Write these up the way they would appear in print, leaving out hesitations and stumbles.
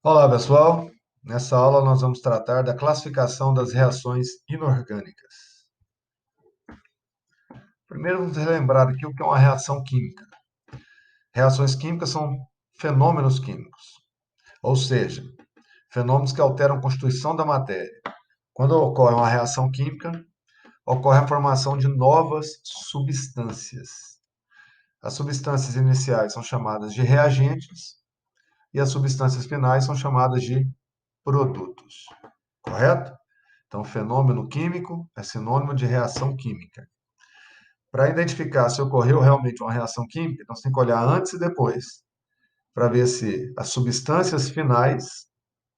Olá, pessoal. Nessa aula nós vamos tratar da classificação das reações inorgânicas. Primeiro vamos relembrar aqui o que é uma reação química. Reações químicas são fenômenos químicos, ou seja, fenômenos que alteram a constituição da matéria. Quando ocorre uma reação química, ocorre a formação de novas substâncias. As substâncias iniciais são chamadas de reagentes e as substâncias finais são chamadas de produtos. Correto? Então, fenômeno químico é sinônimo de reação química. Para identificar se ocorreu realmente uma reação química, nós temos que olhar antes e depois, para ver se as substâncias finais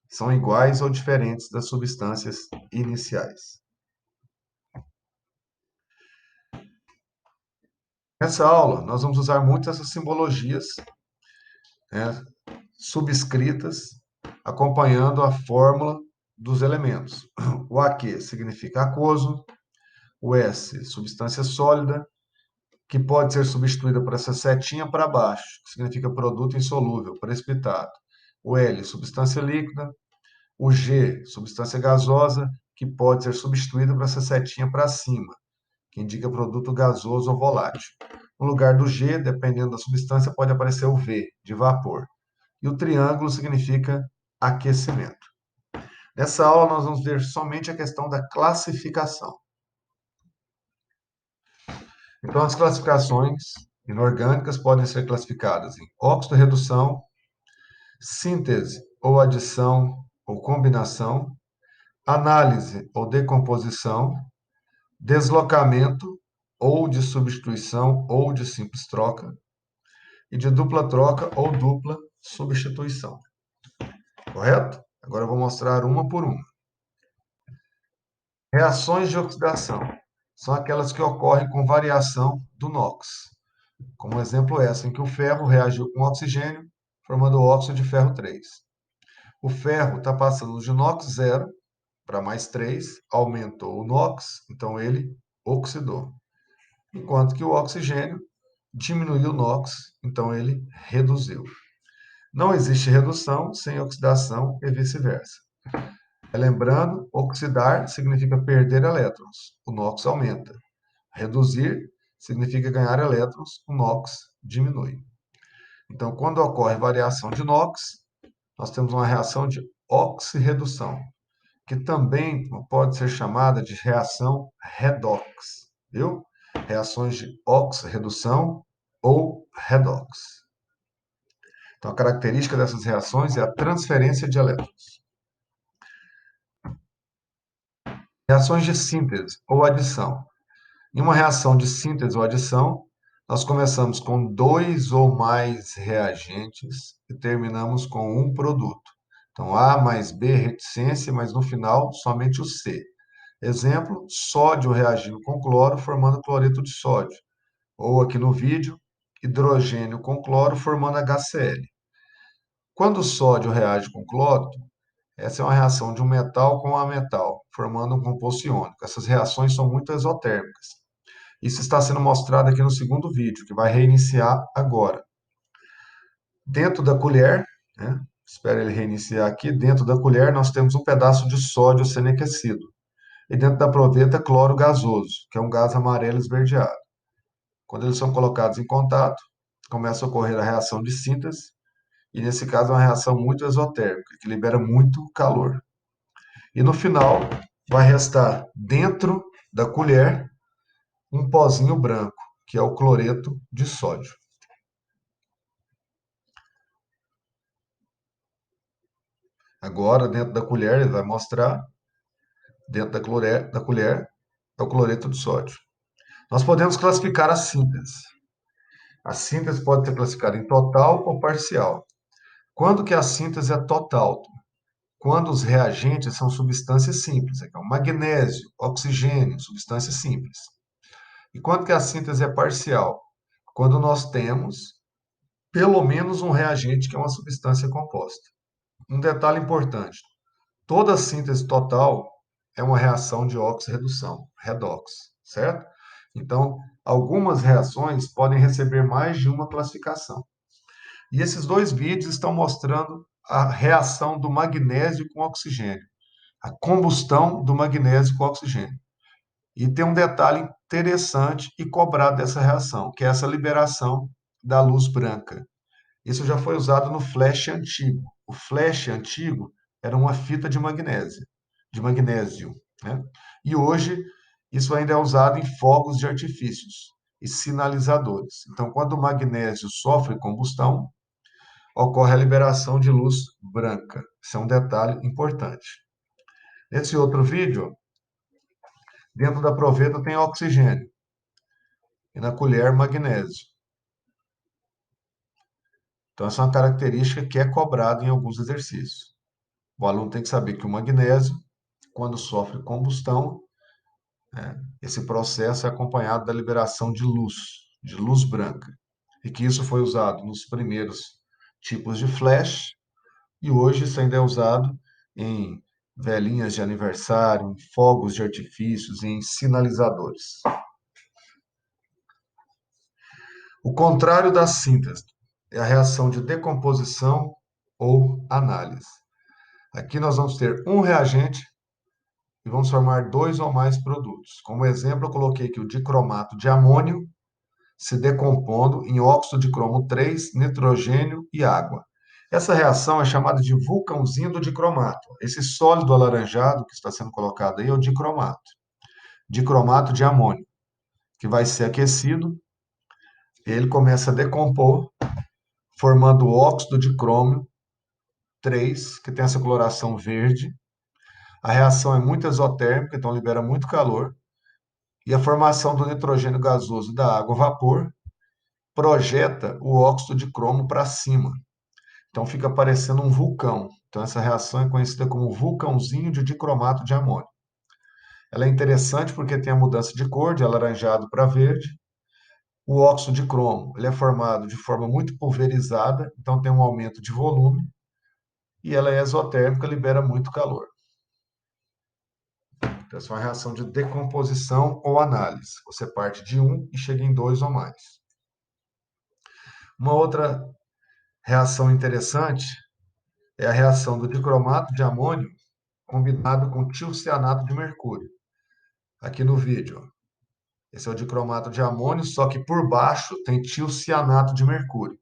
são iguais ou diferentes das substâncias iniciais. Nessa aula, nós vamos usar muito essas simbologias, né, subscritas, acompanhando a fórmula dos elementos. O AQ significa aquoso, o S, substância sólida, que pode ser substituída por essa setinha para baixo, que significa produto insolúvel, precipitado. O L, substância líquida. O G, substância gasosa, que pode ser substituída por essa setinha para cima, que indica produto gasoso ou volátil. No lugar do G, dependendo da substância, pode aparecer o V, de vapor. E o triângulo significa aquecimento. Nessa aula, nós vamos ver somente a questão da classificação. Então, as classificações inorgânicas podem ser classificadas em óxido-redução, síntese ou adição ou combinação, análise ou decomposição, deslocamento ou de substituição ou de simples troca, e de dupla troca ou dupla substituição. Correto? Agora eu vou mostrar uma por uma. Reações de oxidação são aquelas que ocorrem com variação do NOx. Como exemplo, essa em que o ferro reagiu com oxigênio, formando o óxido de ferro 3. O ferro está passando de NOx 0 para mais 3, aumentou o NOx, então ele oxidou. Enquanto que o oxigênio diminuiu o NOx, então ele reduziu. Não existe redução sem oxidação e vice-versa. Lembrando, oxidar significa perder elétrons, o NOx aumenta. Reduzir significa ganhar elétrons, o NOx diminui. Então, quando ocorre variação de NOx, nós temos uma reação de oxirredução, que também pode ser chamada de reação redox, viu? Reações de oxirredução ou redox. Então, a característica dessas reações é a transferência de elétrons. Reações de síntese ou adição. Em uma reação de síntese ou adição, nós começamos com dois ou mais reagentes e terminamos com um produto. Então, A mais B, reticência, mas no final, somente o C. Exemplo, sódio reagindo com cloro, formando cloreto de sódio. Ou aqui no vídeo, hidrogênio com cloro, formando HCl. Quando o sódio reage com cloro, essa é uma reação de um metal com ametal, formando um composto iônico. Essas reações são muito exotérmicas. Isso está sendo mostrado aqui no segundo vídeo, que vai reiniciar agora. Dentro da colher, né, espero ele reiniciar aqui, dentro da colher nós temos um pedaço de sódio sendo aquecido. E dentro da proveta, cloro gasoso, que é um gás amarelo esverdeado. Quando eles são colocados em contato, começa a ocorrer a reação de síntese, e nesse caso é uma reação muito exotérmica, que libera muito calor. E no final, vai restar dentro da colher um pozinho branco, que é o cloreto de sódio. Agora, dentro da colher, ele vai mostrar, dentro da colher é o cloreto de sódio. Nós podemos classificar a síntese. A síntese pode ser classificada em total ou parcial. Quando que a síntese é total? Quando os reagentes são substâncias simples, é o magnésio, oxigênio, substâncias simples. E quando que a síntese é parcial? Quando nós temos pelo menos um reagente que é uma substância composta. Um detalhe importante: toda síntese total é uma reação de oxirredução, redox, certo? Então, algumas reações podem receber mais de uma classificação. E esses dois vídeos estão mostrando a reação do magnésio com oxigênio, a combustão do magnésio com oxigênio. E tem um detalhe interessante e cobrado dessa reação, que é essa liberação da luz branca. Isso já foi usado no flash antigo. O flash antigo era uma fita de magnésio, né? E hoje isso ainda é usado em fogos de artifícios e sinalizadores. Então, quando o magnésio sofre combustão, ocorre a liberação de luz branca. Isso é um detalhe importante. Nesse outro vídeo, dentro da proveta tem oxigênio e na colher magnésio. Então, essa é uma característica que é cobrada em alguns exercícios. O aluno tem que saber que o magnésio, quando sofre combustão, esse processo é acompanhado da liberação de luz branca. E que isso foi usado nos primeiros tipos de flash, e hoje isso ainda é usado em velinhas de aniversário, em fogos de artifícios, em sinalizadores. O contrário da síntese é a reação de decomposição ou análise. Aqui nós vamos ter um reagente e vamos formar dois ou mais produtos. Como exemplo, eu coloquei aqui o dicromato de amônio se decompondo em óxido de cromo 3, nitrogênio e água. Essa reação é chamada de vulcãozinho do dicromato. Esse sólido alaranjado que está sendo colocado aí é o dicromato de amônio, que vai ser aquecido, e ele começa a decompor, formando o óxido de cromo 3, que tem essa coloração verde. A reação é muito exotérmica, então libera muito calor, e a formação do nitrogênio gasoso e da água a vapor projeta o óxido de cromo para cima. Então fica parecendo um vulcão. Então essa reação é conhecida como vulcãozinho de dicromato de amônio. Ela é interessante porque tem a mudança de cor, de alaranjado para verde. O óxido de cromo, ele é formado de forma muito pulverizada, então tem um aumento de volume, e ela é exotérmica, libera muito calor. Então, essa é uma reação de decomposição ou análise. Você parte de um e chega em dois ou mais. Uma outra reação interessante é a reação do dicromato de amônio combinado com tiocianato de mercúrio. Aqui no vídeo. Esse é o dicromato de amônio, só que por baixo tem tiocianato de mercúrio.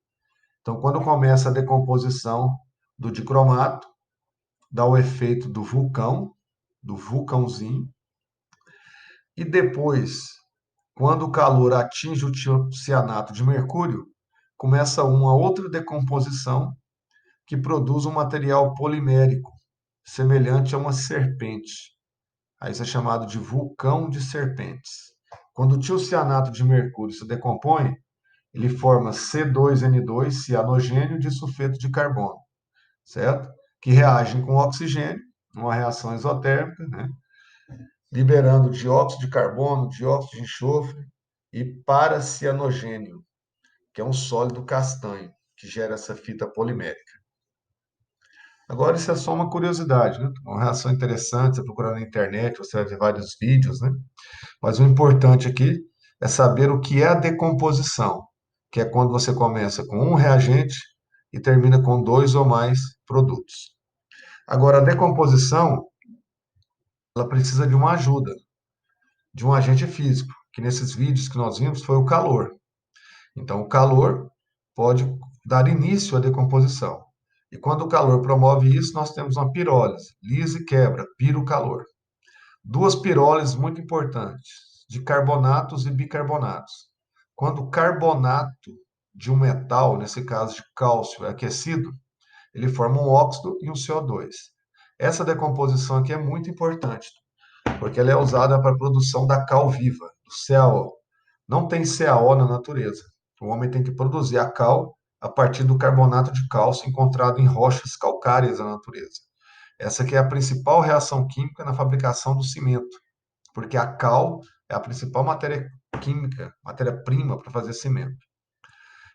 Então, quando começa a decomposição do dicromato, dá o efeito do vulcão, do vulcãozinho, e depois, quando o calor atinge o tiocianato de mercúrio, começa uma outra decomposição que produz um material polimérico, semelhante a uma serpente. Aí isso é chamado de vulcão de serpentes. Quando o tiocianato de mercúrio se decompõe, ele forma C2N2, cianogênio de sulfeto de carbono, certo? Que reagem com oxigênio, uma reação exotérmica, né? Liberando dióxido de carbono, dióxido de enxofre e paracianogênio, que é um sólido castanho, que gera essa fita polimérica. Agora, isso é só uma curiosidade, né? Uma reação interessante, você procurar na internet, você vai ver vários vídeos, né? Mas o importante aqui é saber o que é a decomposição, que é quando você começa com um reagente e termina com dois ou mais produtos. Agora, a decomposição, ela precisa de uma ajuda, de um agente físico, que nesses vídeos que nós vimos foi o calor. Então, o calor pode dar início à decomposição. E quando o calor promove isso, nós temos uma pirólise, lisa e quebra, piro-calor. Duas pirólises muito importantes, de carbonatos e bicarbonatos. Quando o carbonato de um metal, nesse caso de cálcio, é aquecido, ele forma um óxido e um CO2. Essa decomposição aqui é muito importante, porque ela é usada para a produção da cal viva, do CaO. Não tem CaO na natureza. O homem tem que produzir a cal a partir do carbonato de cálcio encontrado em rochas calcárias da natureza. Essa aqui é a principal reação química na fabricação do cimento, porque a cal é a principal matéria química, matéria-prima para fazer cimento.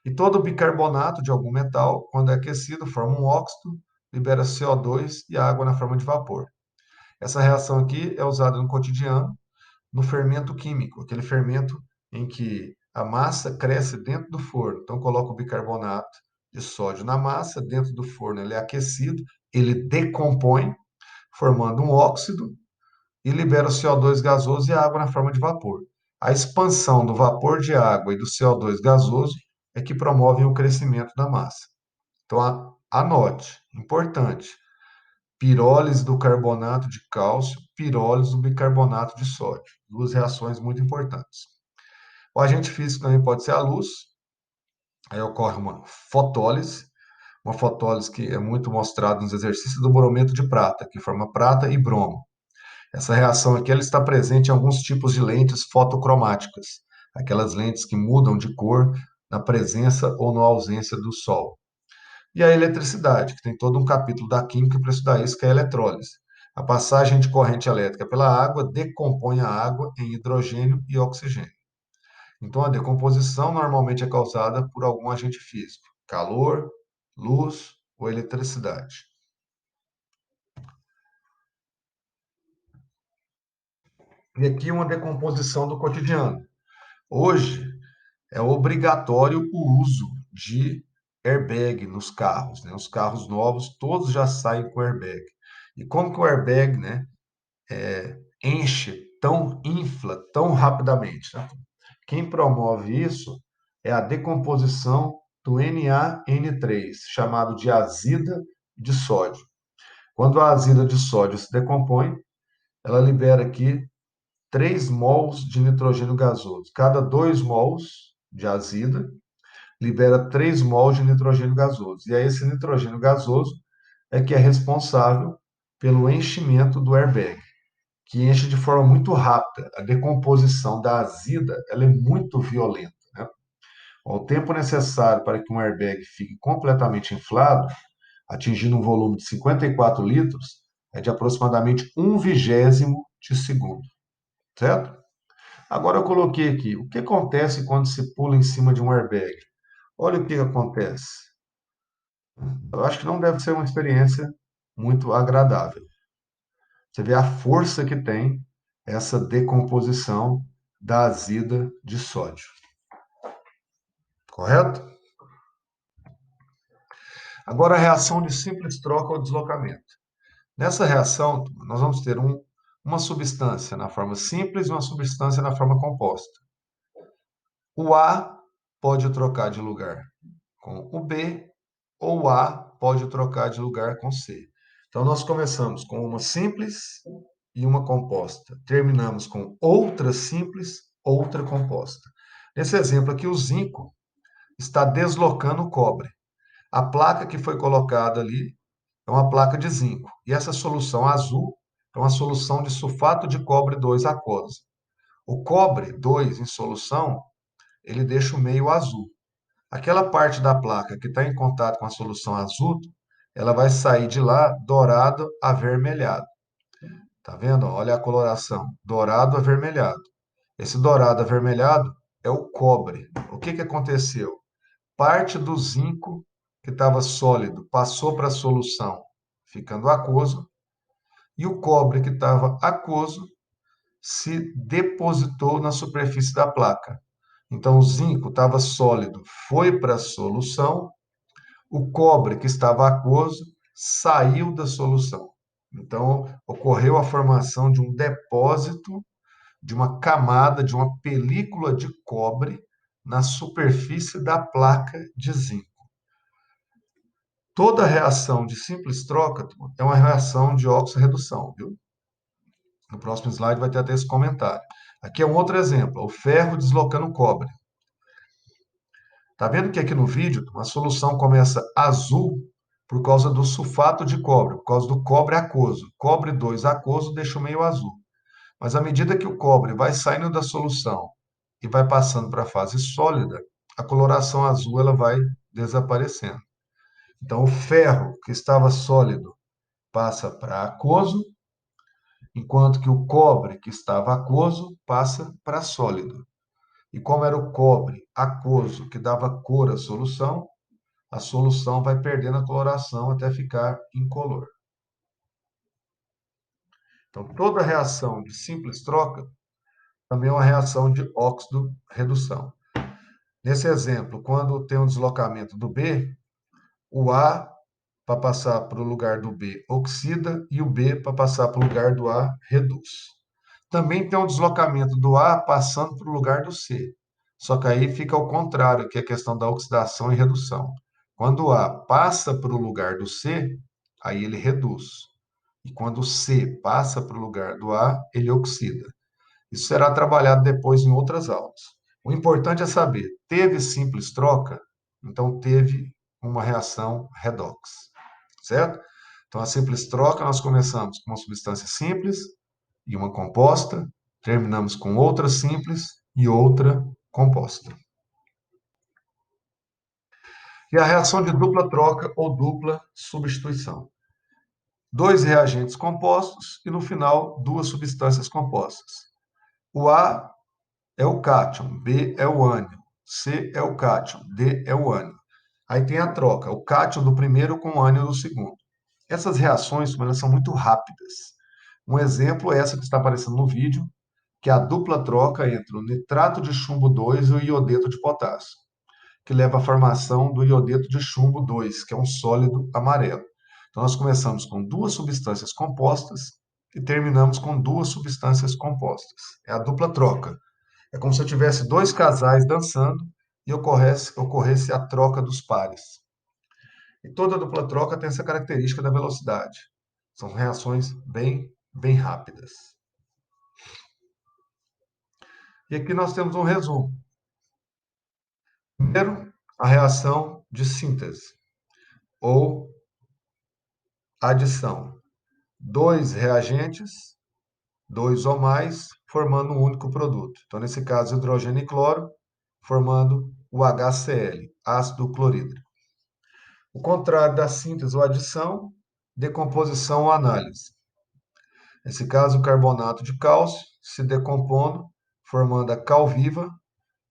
E todo bicarbonato de algum metal, quando é aquecido, forma um óxido, libera CO2 e água na forma de vapor. Essa reação aqui é usada no cotidiano, no fermento químico, aquele fermento em que a massa cresce dentro do forno. Então, coloca o bicarbonato de sódio na massa, dentro do forno ele é aquecido, ele decompõe, formando um óxido e libera o CO2 gasoso e a água na forma de vapor. A expansão do vapor de água e do CO2 gasoso é que promovem o crescimento da massa. Então, anote, importante, pirólise do carbonato de cálcio, pirólise do bicarbonato de sódio. Duas reações muito importantes. O agente físico também pode ser a luz, aí ocorre uma fotólise que é muito mostrada nos exercícios do brometo de prata, que forma prata e bromo. Essa reação aqui ela está presente em alguns tipos de lentes fotocromáticas, aquelas lentes que mudam de cor na presença ou na ausência do sol. E a eletricidade, que tem todo um capítulo da química para estudar isso, que é a eletrólise. A passagem de corrente elétrica pela água decompõe a água em hidrogênio e oxigênio. Então, a decomposição normalmente é causada por algum agente físico, calor, luz ou eletricidade. E aqui uma decomposição do cotidiano. Hoje é obrigatório o uso de airbag nos carros, né? Os carros novos todos já saem com airbag. E como que o airbag, né, infla tão rapidamente, né? Quem promove isso é a decomposição do NaN3, chamado de azida de sódio. Quando a azida de sódio se decompõe, ela libera aqui 3 mols de nitrogênio gasoso. Cada 2 mols de azida libera 3 mols de nitrogênio gasoso. E é esse nitrogênio gasoso é que é responsável pelo enchimento do airbag, que enche de forma muito rápida. A decomposição da azida ela é muito violenta, né? O tempo necessário para que um airbag fique completamente inflado, atingindo um volume de 54 litros, é de aproximadamente 1/20 de segundo, certo? Agora eu coloquei aqui, o que acontece quando se pula em cima de um airbag? Olha o que acontece. Eu acho que não deve ser uma experiência muito agradável. Você vê a força que tem essa decomposição da azida de sódio, correto? Agora a reação de simples troca ou deslocamento. Nessa reação, nós vamos ter uma substância na forma simples e uma substância na forma composta. O A pode trocar de lugar com o B, ou o A pode trocar de lugar com C. Então, nós começamos com uma simples e uma composta. Terminamos com outra simples, outra composta. Nesse exemplo aqui, o zinco está deslocando o cobre. A placa que foi colocada ali é uma placa de zinco. E essa solução azul é uma solução de sulfato de cobre 2 aquoso. O cobre 2 em solução, ele deixa o meio azul. Aquela parte da placa que está em contato com a solução azul, ela vai sair de lá dourado avermelhado. Tá vendo? Olha a coloração, dourado avermelhado. Esse dourado avermelhado é o cobre. O que que aconteceu? Parte do zinco que estava sólido passou para a solução, ficando aquoso, e o cobre que estava aquoso se depositou na superfície da placa. Então, o zinco estava sólido, foi para a solução, o cobre que estava aquoso saiu da solução. Então, ocorreu a formação de um depósito, de uma camada, de uma película de cobre na superfície da placa de zinco. Toda reação de simples troca é uma reação de oxirredução, viu? No próximo slide vai ter até esse comentário. Aqui é um outro exemplo, o ferro deslocando o cobre. Tá vendo que aqui no vídeo a solução começa azul por causa do sulfato de cobre, por causa do cobre aquoso. Cobre 2 aquoso deixa o meio azul. Mas à medida que o cobre vai saindo da solução e vai passando para a fase sólida, a coloração azul ela vai desaparecendo. Então o ferro que estava sólido passa para aquoso, enquanto que o cobre que estava aquoso passa para sólido. E como era o cobre aquoso que dava cor à solução, a solução vai perdendo a coloração até ficar incolor. Então, toda reação de simples troca também é uma reação de óxido-redução. Nesse exemplo, quando tem um deslocamento do B, O A, para passar para o lugar do B, oxida, e o B, para passar para o lugar do A, reduz. Também tem um deslocamento do A passando para o lugar do C. Só que aí fica ao contrário, que é a questão da oxidação e redução. Quando o A passa para o lugar do C, aí ele reduz. E quando o C passa para o lugar do A, ele oxida. Isso será trabalhado depois em outras aulas. O importante é saber, teve simples troca? Então teve uma reação redox, certo? Então a simples troca, nós começamos com uma substância simples e uma composta, terminamos com outra simples e outra composta. E a reação de dupla troca ou dupla substituição. Dois reagentes compostos e no final duas substâncias compostas. O A é o cátion, B é o ânion, C é o cátion, D é o ânion. Aí tem a troca, o cátion do primeiro com o ânion do segundo. Essas reações, elas são muito rápidas. Um exemplo é essa que está aparecendo no vídeo, que é a dupla troca entre o nitrato de chumbo 2 e o iodeto de potássio, que leva à formação do iodeto de chumbo 2, que é um sólido amarelo. Então, nós começamos com duas substâncias compostas e terminamos com duas substâncias compostas. É a dupla troca. É como se eu tivesse dois casais dançando e ocorresse a troca dos pares. E toda dupla troca tem essa característica da velocidade. São reações bem rápidas. E aqui nós temos um resumo. Primeiro, a reação de síntese ou adição. Dois reagentes, dois ou mais, formando um único produto. Então, nesse caso, hidrogênio e cloro, formando o HCl, ácido clorídrico. O contrário da síntese ou adição, decomposição ou análise. Nesse caso, o carbonato de cálcio se decompondo, formando a cal viva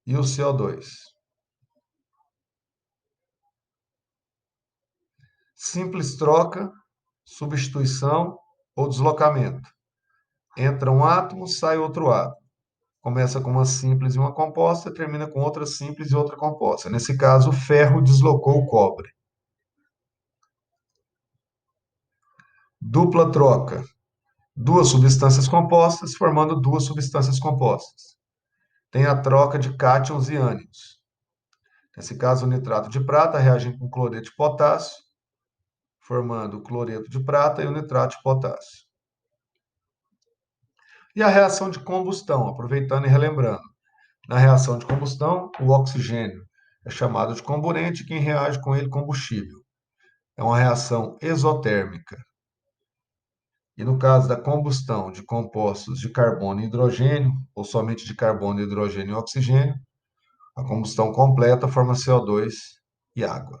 e o CO2. Simples troca, substituição ou deslocamento. Entra um átomo, sai outro átomo. Começa com uma simples e uma composta, termina com outra simples e outra composta. Nesse caso, o ferro deslocou o cobre. Dupla troca. Duas substâncias compostas formando duas substâncias compostas. Tem a troca de cátions e ânions. Nesse caso, o nitrato de prata reage com cloreto de potássio, formando o cloreto de prata e o nitrato de potássio. E a reação de combustão, aproveitando e relembrando. Na reação de combustão, o oxigênio é chamado de comburente, e quem reage com ele, combustível. É uma reação exotérmica. E no caso da combustão de compostos de carbono e hidrogênio, ou somente de carbono, hidrogênio e oxigênio, a combustão completa forma CO2 e água.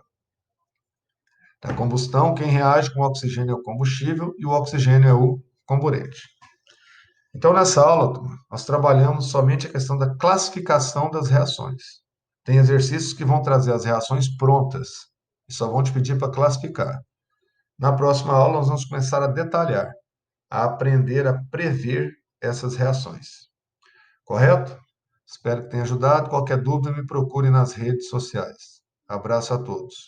Na combustão, quem reage com o oxigênio é o combustível e o oxigênio é o comburente. Então, nessa aula, turma, nós trabalhamos somente a questão da classificação das reações. Tem exercícios que vão trazer as reações prontas e só vão te pedir para classificar. Na próxima aula, nós vamos começar a detalhar, a aprender a prever essas reações. Correto? Espero que tenha ajudado. Qualquer dúvida, me procure nas redes sociais. Abraço a todos.